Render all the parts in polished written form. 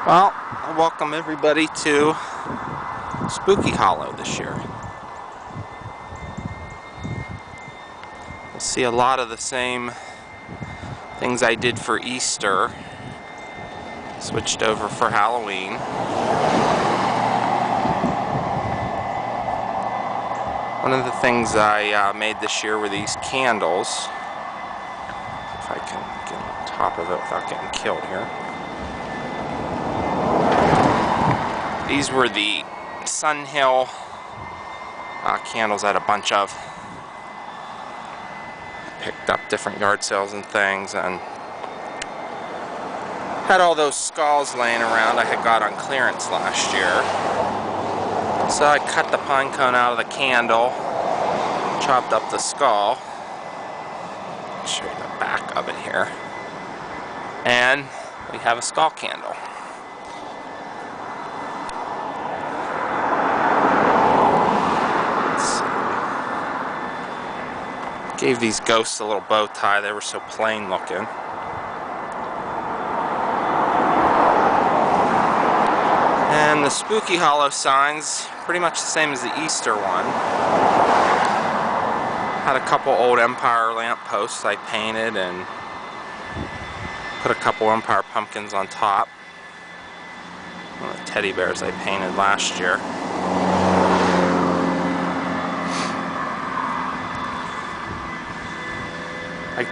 Well, I welcome everybody to Spooky Hollow this year. You'll see a lot of the same things I did for Easter switched over for Halloween. One of the things I made this year were these candles. If I can get on top of it without getting killed here. These were the Sun Hill candles I had a bunch of. Picked up different yard sales and things, and had all those skulls laying around I had got on clearance last year. So I cut the pine cone out of the candle, chopped up the skull. I'll show you the back of it here. And we have a skull candle. Gave these ghosts a little bow tie, they were so plain looking. And the Spooky Hollow signs, pretty much the same as the Easter one. Had a couple old Empire lamp posts I painted and put a couple Empire pumpkins on top. One of the teddy bears I painted last year. I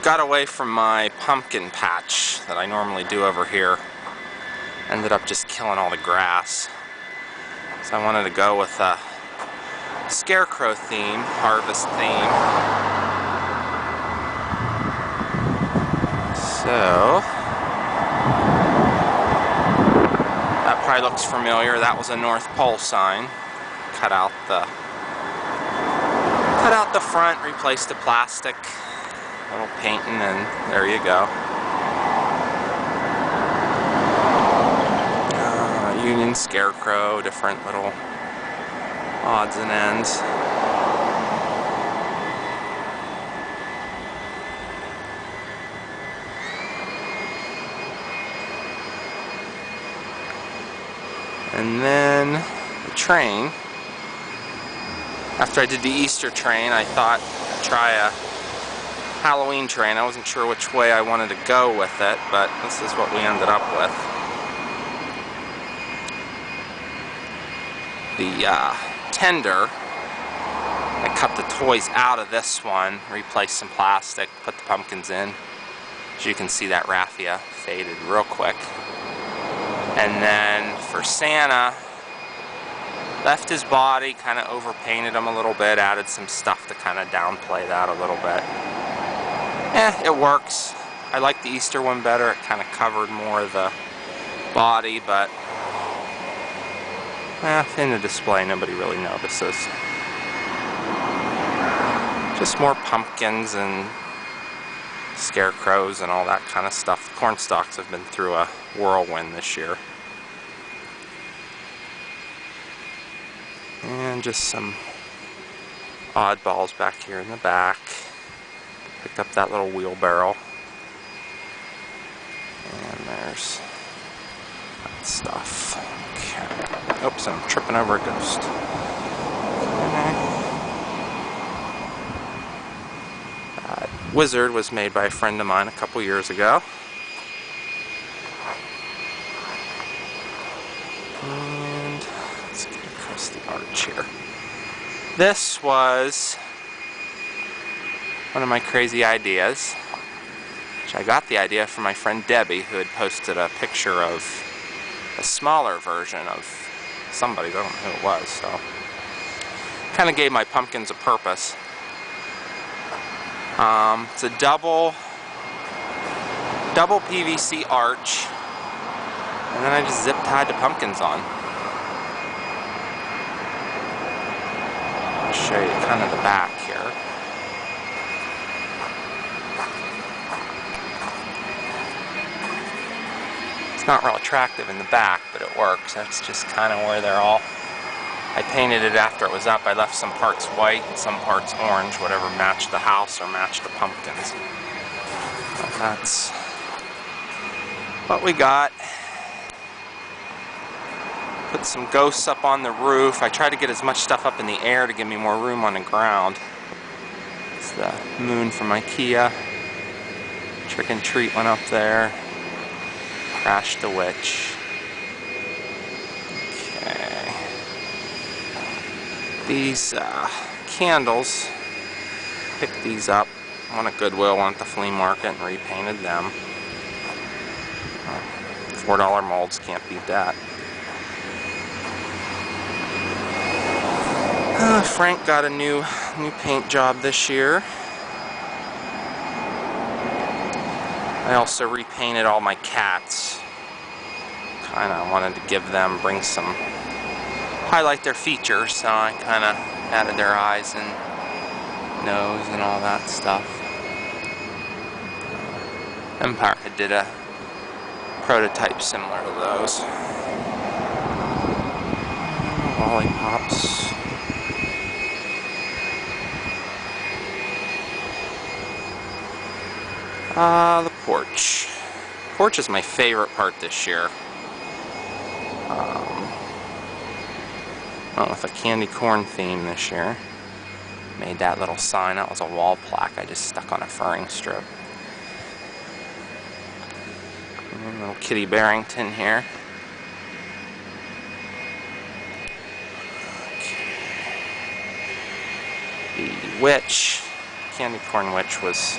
got away from my pumpkin patch that I normally do over here. Ended up just killing all the grass. So I wanted to go with a scarecrow theme, harvest theme. So that probably looks familiar. That was a North Pole sign. Cut out the front, replaced the plastic. Little painting, and there you go. Union Scarecrow, different little odds and ends. And then the train. After I did the Easter train, I thought I'd try a Halloween train. I wasn't sure which way I wanted to go with it, but this is what we ended up with. The tender, I cut the toys out of this one, replaced some plastic, put the pumpkins in. As you can see, that raffia faded real quick. And then for Santa, left his body, kind of overpainted him a little bit, added some stuff to kind of downplay that a little bit. It works. I like the Easter one better. It kind of covered more of the body, but in the display nobody really notices. Just more pumpkins and scarecrows and all that kind of stuff. The corn stalks have been through a whirlwind this year. And just some oddballs back here in the back. Picked up that little wheelbarrow. And there's that stuff. Okay. Oops, I'm tripping over a ghost. That wizard was made by a friend of mine a couple years ago. And let's get across the arch here. This was one of my crazy ideas, which I got the idea from my friend Debbie, who had posted a picture of a smaller version of somebody, I don't know who it was, so kind of gave my pumpkins a purpose. It's a double PVC arch, and then I just zip tied the pumpkins on. I'll show you kind of the back here. It's not real attractive in the back, but it works. That's just kind of where they're all. I painted it after it was up. I left some parts white and some parts orange, whatever matched the house or matched the pumpkins. But that's what we got. Put some ghosts up on the roof. I tried to get as much stuff up in the air to give me more room on the ground. It's the moon from IKEA. Trick and Treat went up there. Crash the Witch. Okay. These candles, picked these up. One at Goodwill, one at the flea market, and repainted them. $4 molds, can't beat that. Frank got a new paint job this year. I also repainted all my cats. Kinda wanted to give them, highlight their features, so I kinda added their eyes and nose and all that stuff. Empire did a prototype similar to those. Lollipops. The porch. Porch is my favorite part this year. Went with a candy corn theme this year. Made that little sign. That was a wall plaque I just stuck on a furring strip. And little Kitty Barrington here. The witch, candy corn witch, was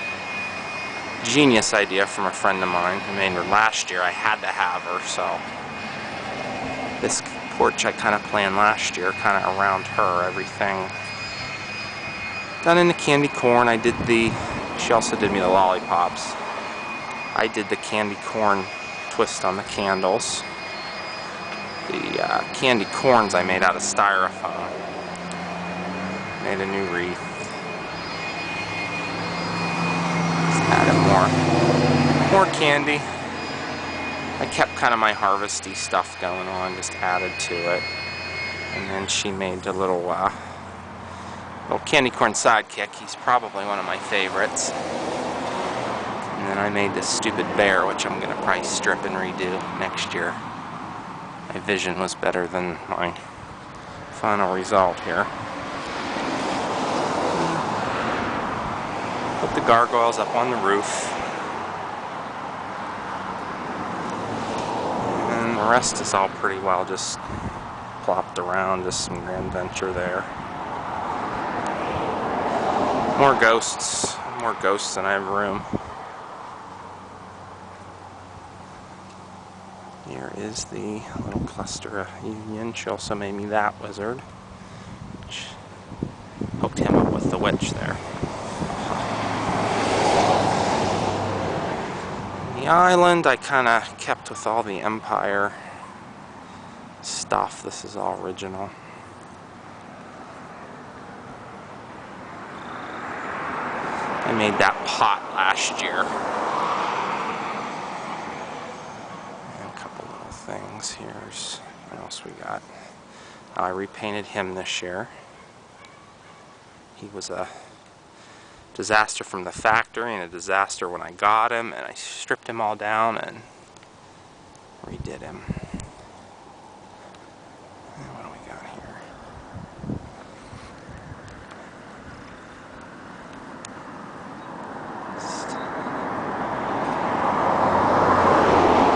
a genius idea from a friend of mine who made her last year. I had to have her, so this porch I kind of planned last year, kind of around her, everything done in the candy corn. She also did me the lollipops. I did the candy corn twist on the candles. The candy corns I made out of styrofoam. Made a new wreath. Just added more candy. I kept kind of my harvesty stuff going on, just added to it. And then she made the little candy corn sidekick. He's probably one of my favorites. And then I made this stupid bear, which I'm going to probably strip and redo next year. My vision was better than my final result here. Put the gargoyles up on the roof. And the rest is all pretty well just plopped around, just some grand venture there. More ghosts than I have room. Here is the little cluster of Union. She also made me that wizard, which hooked him up with the witch there. The island I kind of kept with all the Empire stuff. This is all original. I made that pot last year. And a couple little things. Here's what else we got. I repainted him this year. He was a disaster from the factory and a disaster when I got him, and I stripped him all down and redid him. And what do we got here?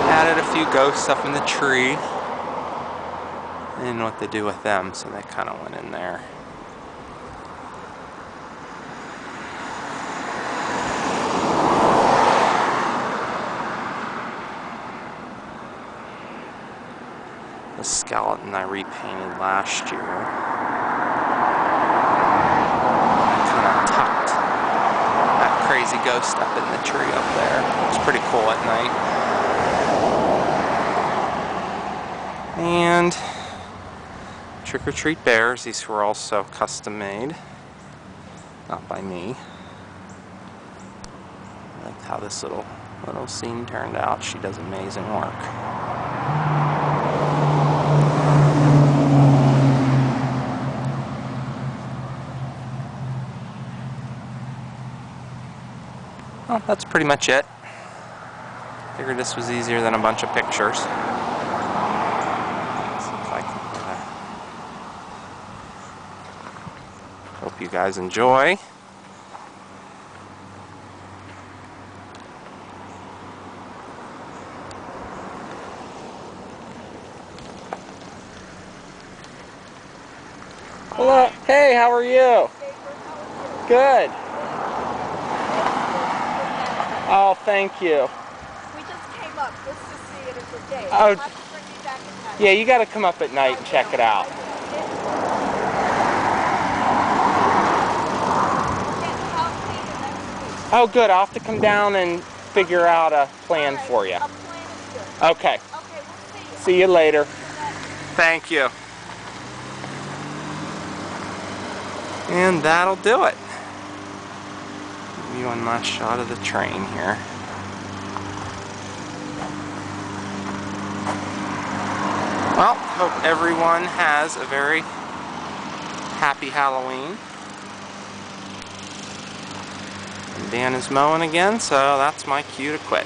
Added a few ghosts up in the tree. I didn't know what to do with them, so they kind of went in there. The skeleton I repainted last year. I kind of tucked that crazy ghost up in the tree up there. It's pretty cool at night. And Trick or Treat bears. These were also custom made, not by me. I like how this little scene turned out. She does amazing work. Well, that's pretty much it. Figured this was easier than a bunch of pictures. See if I can you guys enjoy. Hello. Hey, how are you? Good. Oh, thank you. We just came up just to see it as a day. Oh, I'll have to bring you back at night. yeah, you got to come up at night and check it out. Oh, good. I'll have to come down and figure out a plan for you. A plan is good. Okay. Okay, we'll see you. See you later. Thank you. And that'll do it. Give you one last shot of the train here. Well, hope everyone has a very happy Halloween. And Dan is mowing again, so that's my cue to quit.